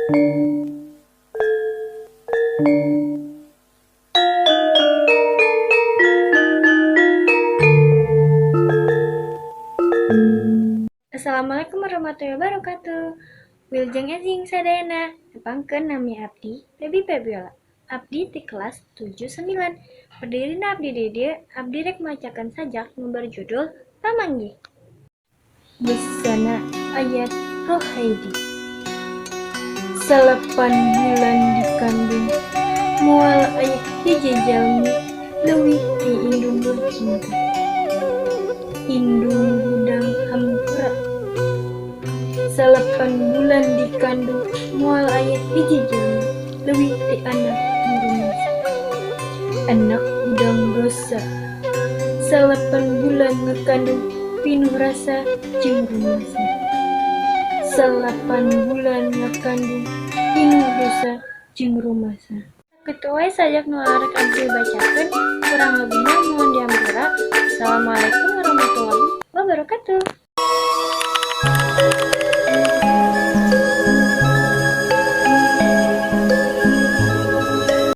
Assalamualaikum warahmatullahi wabarakatuh. Wilujeng enjing sadayana. Nepangkeun nami abdi Debbie Febiola. Abdi di kelas 79. Perdirina abdi di dieu, abdi rek macakeun sajak nu berjudul Pamanggih. Busana ayat Rohaidi. Salapan bulan dikandung, moal aya hiji jalmi leuwih ti indung cinta. Indung gudang hampura. Salapan bulan dikandung, moal aya hiji jalmi leuwih ti anak rumas. Anak gudang dosa. Salapan bulan ngakandung pinuh rasa jeung rumasa. Salapan bulan ngakandung pinuh dosa jeung rumasa. Ketua sajak nu arek abdi bacakeun, kurang lebihna mohon diampura. Assalamualaikum warahmatullahi wabarakatuh.